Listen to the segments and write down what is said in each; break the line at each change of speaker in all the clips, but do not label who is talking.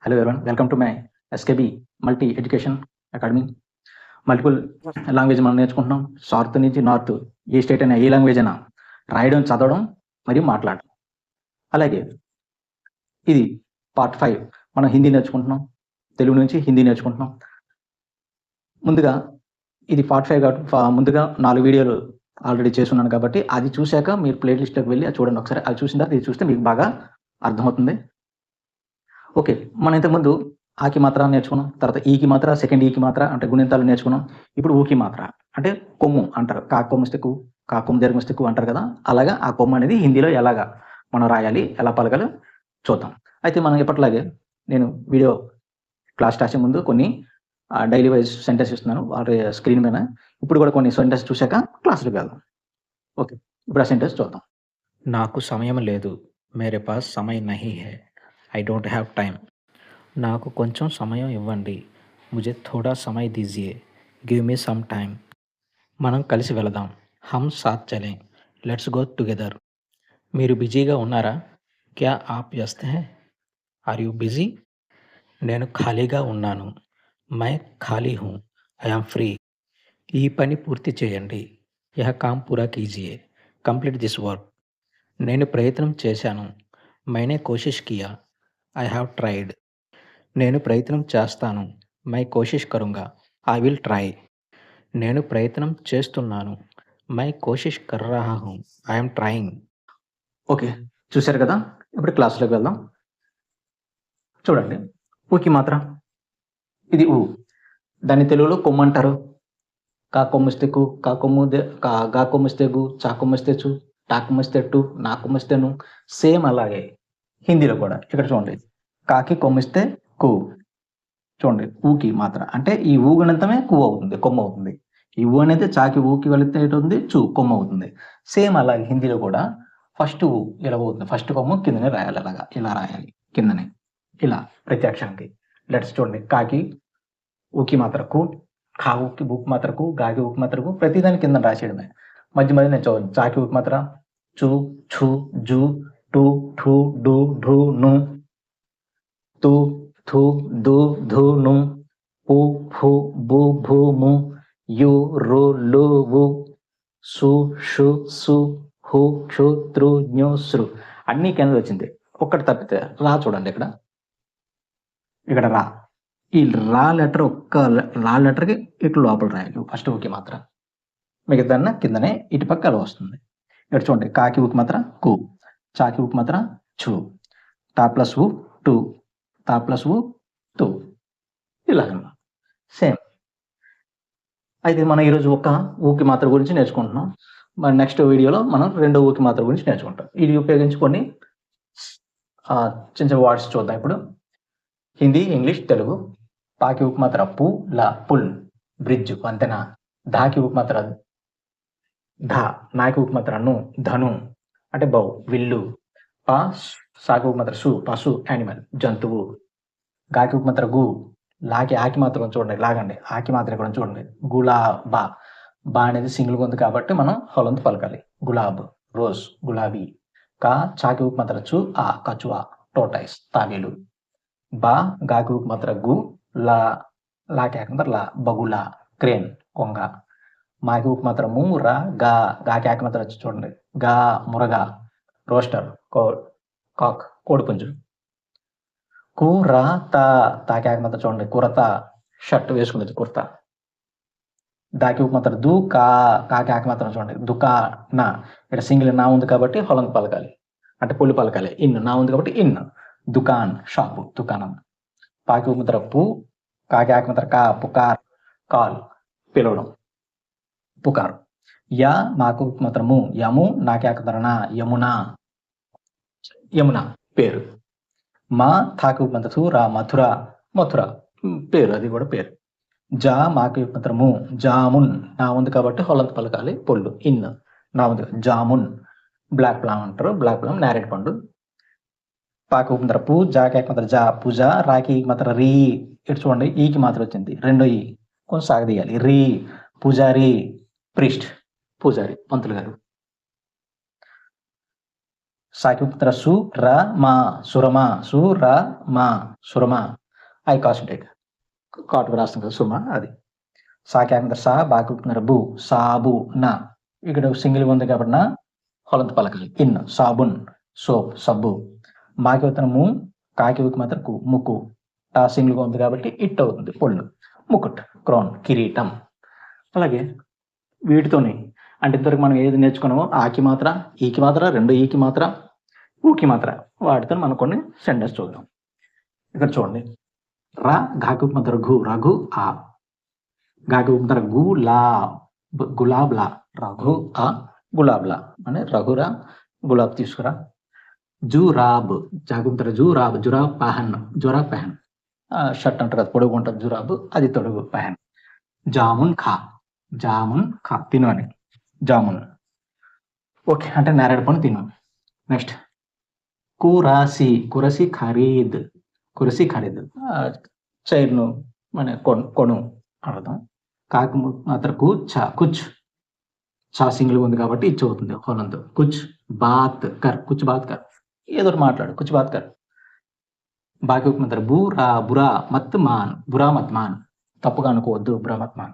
Hello everyone, welcome to my SKB multi education academy. Multiple language మనం నేర్చుకుంటున్నాం. South నుంచి north, ఏ state అయినా ఏ language అయినా రాయడం, చదవడం మరియు మాట్లాడడం. అలాగే ఇది పార్ట్ 5. మనం హిందీ నేర్చుకుంటున్నాం, తెలుగు నుంచి హిందీ నేర్చుకుంటున్నాం. ముందుగా ఇది పార్ట్ 5 కాబట్టి ముందుగా 4 వీడియోలు ఆల్రెడీ చేస్తున్నాను కాబట్టి అది చూశాక మీరు ప్లేలిస్ట్లోకి వెళ్ళి అది చూడండి ఒకసారి. అది చూసిన తర్వాత ఇది చూస్తే మీకు బాగా అర్థమవుతుంది. ఓకే, మనం ఇంతకుముందు ఆకి మాత్ర నేర్చుకున్నాం, తర్వాత ఈకి మాత్ర, సెకండ్ ఈకి మాత్ర అంటే గుణింతాలు నేర్చుకున్నాం. ఇప్పుడు ఊకి మాత్ర అంటే కొమ్ము అంటారు, కా కొమ్మిస్తే కు, కా కొమ్ము దీర్ఘమిస్తే కు అంటారు కదా. అలాగా ఆ కొమ్ము అనేది హిందీలో ఎలాగా మనం రాయాలి, ఎలా పలకాలో చూద్దాం. అయితే మనం ఎప్పటిలాగే నేను వీడియో క్లాస్ రాసే ముందు కొన్ని డైలీ వైజ్ సెంటెన్స్ ఇస్తున్నాను వాటి స్క్రీన్ మీద. ఇప్పుడు కూడా కొన్ని సెంటెన్స్ చూశాక క్లాసులకు వెళ్దాం. ఓకే, ఇప్పుడు ఆ సెంటెన్స్ చూద్దాం.
నాకు సమయం లేదు, మేరే పాస్ సమయం నహీ హై, ఐ డోంట్ హ్యావ్ టైం. నాకు కొంచెం సమయం ఇవ్వండి, ముझे थोड़ा समय दीजिए, గివ్ మీ సమ్ టైం. మనం కలిసి వెళదాం, హమ్ సాత్ చలేं, లెట్స్ గో టుగెదర్. మీరు బిజీగా ఉన్నారా, క్యా ఆప్ వ్యస్త హై, ఆర్ యూ బిజీ. నేను ఖాళీగా ఉన్నాను, మై ఖాళీ హూ, ఐ యామ్ ఫ్రీ. ఈ పని పూర్తి చేయండి, యహ కామ్ పూరా కీజియే, కంప్లీట్ దిస్ వర్క్. నేను ప్రయత్నం చేశాను, మైనే కోషిష్ కియా, ఐ హ్యావ్ ట్రైడ్. నేను ప్రయత్నం చేస్తాను, మై కోషిష్ కరుంగా, ఐ విల్ ట్రై. నేను ప్రయత్నం చేస్తున్నాను, మై కోషిష్ కర్ రహా హూ, ఐ యామ్ ట్రయింగ్.
ఓకే, చూశారు కదా. ఇప్పుడు క్లాసులోకి వెళ్దాం. చూడండి, ఊకి మాత్ర ఇది ఊ, దాన్ని తెలుగులో కొమ్ము అంటారు. కా కొమ్మిస్తే కు, కా కొమ్ము గా కొమ్మిస్తే గు, చా కొమ్మిస్తే చు, టా కొమ్మిస్తే టు, నా కొమ్మిస్తే ను. సేమ్ అలాగే హిందీలో కూడా. ఇక్కడ చూడండి, కాకి కొమ్మిస్తే కు, చూడండి ఊకి మాత్ర అంటే ఈ ఊ గణితమే కు అవుతుంది, కొమ్ము అవుతుంది. ఈ ఊ అనేది చాకి ఊకి వెళితే ఏంటుంది, చు కొమ్ము అవుతుంది. సేమ్ అలాగే హిందీలో కూడా ఫస్ట్ ఊ ఇలా అవుతుంది, ఫస్ట్ కొమ్ము కిందనే రాయాలి, అలాగా ఇలా రాయాలి కిందనే ఇలా ప్రతి అక్షరానికి. లెట్స్ చూడండి, కాకి ఊకి మాత్ర కు, ఖా ఊకి ఊకి మాత్ర కు, గాకి ఊకి మాత్ర కు, ప్రతిదాని కింద రాసేయడమే. మధ్య మధ్య నేను చూడండి, చాకి ఊకి మాత్ర చు, ఛు, జు, టు, ఠు, డు, ఢు, ను, తు, థు, దు, ధు, ను, పు, ఫు, బు, భు, ము, యు, రు, లు, వు, సు, షు, సు, హు, క్షు, త్రు, జ్ఞు, సృ. అన్ని కింద వచ్చింది. ఒక్కటి తప్పితే రా చూడండి, ఇక్కడ రా. ఈ రా లెటర్ రా లెటర్కి ఇటు లోపల రాయాలి ఫస్ట్ ఊకి మాత్ర. మిగతా కిందనే ఇటు పక్క అలా వస్తుంది. ఇక్కడ చూడండి, కాకి ఊకి మాత్ర కు, చాకి ఊకి మాత్ర ఛు, టా ప్లస్ ఊ టు, తా ప్లస్ ఊ తు, ఇలాగనమాట సేమ్. అయితే మనం ఈరోజు ఒక ఊకి మాత్ర గురించి నేర్చుకుంటున్నాం. మరి నెక్స్ట్ వీడియోలో మనం రెండో ఊకి మాత్ర గురించి నేర్చుకుంటాం. ఇది ఉపయోగించి కొన్ని చిన్న చిన్న వర్డ్స్ చూద్దాం. ఇప్పుడు హిందీ, ఇంగ్లీష్, తెలుగు. పాకి ఊకి మాత్ర పు, లా పుల్, బ్రిడ్జ్, వంతెన. ధాకి ఊకి మాత్ర ధా, నాకి ఊకి మాత్ర ను, ధను అంటే బౌ, విల్లు. పా సాకి ఊకి మాత్ర సు, పశు యానిమల్, జంతువు. గాకి ఊకి మాత్ర గు, లాకి ఆకి మాత్రం చూడండి, లాగండి ఆకి మాత్రం ఇక్కడ చూడండి, గులాబా. బా అనేది సింగిల్గా ఉంది కాబట్టి మనం హొలంతు పలకాలి, గులాబ్, రోజ్, గులాబీ. కా చాకి ఊకి మాత్ర చు, ఆ కచువా, టోటైస్, తాబేలు. బా గాకి ఊకి మాత్ర గు, లా లాకి ఆకి మాత్ర లా, బగులా, క్రేన్, కొంగ. మాకి ఊకి మాత్ర ము, రా, గా గాకి ఆకి మాత్ర చూడండి, గా మురగా, రోస్టర్, కాక్, కోడిపుంజు. కూర తా, తాకి ఆకి మాత్రం చూడండి, కురత, షర్ట్ వేసుకునేది కుర్తా. దాకి మాత్రం దు, కాకి ఆకి మాత్రం చూడండి, దుకా నా. ఇక్కడ సింగిల్ నా ఉంది కాబట్టి హొలంగ్ పలకాలి, అంటే పుల్లి పలకాలి. ఇన్ నా ఉంది కాబట్టి ఇన్, దుకాన్ షాపు, దుకాణం. పాకి మాత్ర పు, కాకి ఆకి మాత్ర కా, పుకార్, కాల్, పిలవడం, పుకార్. యా మాకు మాత్రం ము, యము, నాకి ఆకి మాత్రం నా, యమునా, యమున పేరు. మా థాకు మాత్ర థు, రా మథుర, మథుర పేరు, అది కూడా పేరు. జా మాకి మాత్రము జామున్, నా ఉంది కాబట్టి హొలంత్ పలకాలి, పొల్లు, ఇన్ నా ఉంది జామున్. బ్లాక్ ప్లామ్ అంటారు, బ్లాక్ ప్లామ్ నేరేడు పండు. పాకు మాత్ర పు, జాకి మాత్రం జా, పూజ. రాకి మాత్రం రీ, ఇటు చూడండి ఈకి మాత్రం వచ్చింది, రెండో ఈ కొంచెం సాగదీయాలి, రీ, పూజారి, ప్రిస్ట్, పూజారి, పంతులు గారు. సాకి ఉత్తర సు ర మా సురమా సు ర మా సురమా ఐ కాన్సంట్రేట్ కాటుకు రాస్తాం కదా సుమ అది. సాకి ఆకిన సా బాకి ఉత్తర బు సాబు నా ఇక్కడ సింగిల్ ఉంది కాబట్టి నా హొలంత పలకాలి. ఇన్ సాబున్ సోప్ సబ్బు. మాకి ఉత్తర ము కాకి ఉకి మాత్రం కు ముక్కు టా సింగిల్గా ఉంది కాబట్టి ఇట్ అవుతుంది పొళ్ళు. ముకుట్ క్రోన్ కిరీటం. అలాగే వీటితోని అంటే ఇంతవరకు మనం ఏది నేర్చుకున్నామో ఆకి మాత్ర ఈకి మాత్ర రెండు ఈకి మాత్ర ఊకి మాత్ర వాటితో మనం కొన్ని సెంటెన్స్ చూద్దాం. ఇక్కడ చూడండి రా ఘాకి మాత్ర ఘు రఘు ఆ ఘాకి మాత్ర గు లా గులాబ్ లా రఘు ఆ గులాబ్ లా అంటే రఘురా గులాబ్ తీసుకురా. జురాబ్ జాగుంతర జురాబ్ జురాబ్ పహన్ జురాబ్ పహన్ షర్ట్ అంటారు కదా పొడుగు ఉంటుంది జురాబ్ అది తొడుగు పహన్. జామున్ ఖా తిను అని జామున్ ఓకే అంటే నేరేడు పండు తిను. నెక్స్ట్ కురసి ఖరీద్ చైర్ను మన కొను అర్థం. కాకి మాత్రం కుచ్ చా సింగిల్ ఉంది కాబట్టి ఇచ్చి అవుతుంది హోలంతో. కుచ్ బాత్ కర్ ఏదో ఒకటి మాట్లాడు కుచ్ బాత్ కర్. బాకి మాత్రం బురా మత్ మాన్ తప్పుగా అనుకోవద్దు బురా మత్ మాన్.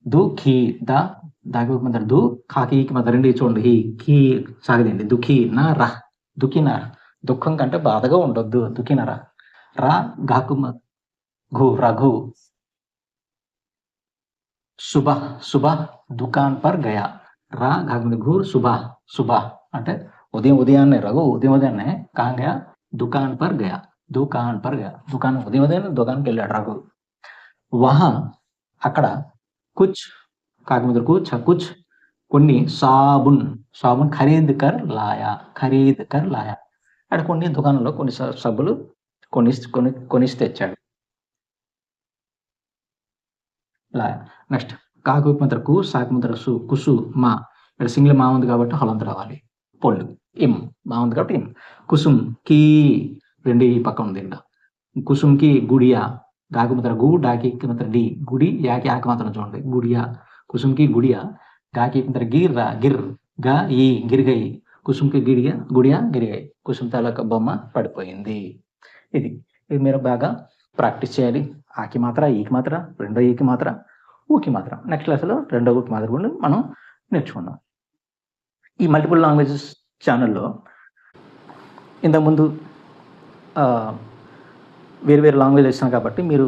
దుఃఖీ దాకి మాత్రం దు కాకి మాత్రం రెండు చూడండి హీ కీ సాగదండి దుఃఖీ నా రా దుఃఖం కంటే బాధగా ఉండొద్దు దుఃఖీ నా రా ఘాకు ఘు రఘు సుబహ్ దుకాన్ పర్ గయా. రా ఘాకు ఘు సుబహ్ అంటే ఉదయాన్నే రఘు ఉదయాన్నే కहाँ गया दुकान पर गया దుకాణం ఉదయం దుకాణంకి వెళ్ళాడు రఘు. వహా అక్కడ కుచ్ కాకి మీద కుచ్ కొన్ని సాబున్ ఖరీద్ కర్ లాయా అక్కడ కొన్ని దుకాణంలో కొన్ని సబ్బులు కొనిసి తెచ్చాడు లాయా. నెక్స్ట్ కాకి ముద్ర కు సాకి ముద్ర సు కుసు మా ఇక్కడ సింగిల్ మా ఉంది కాబట్టి హలంత రావాలి పొళ్ళు. ఇం మా ఉంది కాబట్టి ఇం. కుసుమ్ కీ రెండు ఈ పక్క ఉంది ఇంకా. కుసుమ్ కి గుడియా గాకి మాత్రం గు డాకి మాత్రం డి గుడి యాకి ఆకి మాత్రం చూడండి గుడియా. కుసుమ్ కి గుడియా గాకి మాత్రం గిర్ గా ఈ గిరిగై. కుసుమ్ కి గుడియా గిరిగై. కుసుమ్ తాలూకా బొమ్మ పడిపోయింది. ఇది మీరు బాగా ప్రాక్టీస్ చేయాలి. ఆకి మాత్ర ఈకి మాత్ర రెండో ఈకి మాత్ర ఊకి మాత్ర నెక్స్ట్ క్లాస్లో రెండో ఊకి మాత్ర కూడా మనం నేర్చుకున్నాం. ఈ మల్టిపుల్ లాంగ్వేజెస్ ఛానల్లో ఇంతకుముందు వేరు లాంగ్వేజ్ ఇస్తాను కాబట్టి మీరు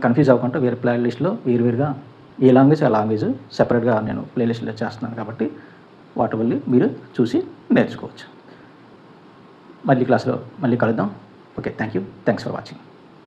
కన్ఫ్యూజ్ అవ్వకుండా వేరే ప్లేలిస్ట్లో వేరువేరుగా ఏ లాంగ్వేజ్ ఆ లాంగ్వేజ్ సెపరేట్గా నేను ప్లేలిస్ట్లో చేస్తున్నాను కాబట్టి వాటి వల్ల మీరు చూసి నేర్చుకోవచ్చు. మళ్ళీ క్లాస్లో మళ్ళీ కలుద్దాం. Okay thank you thanks for watching.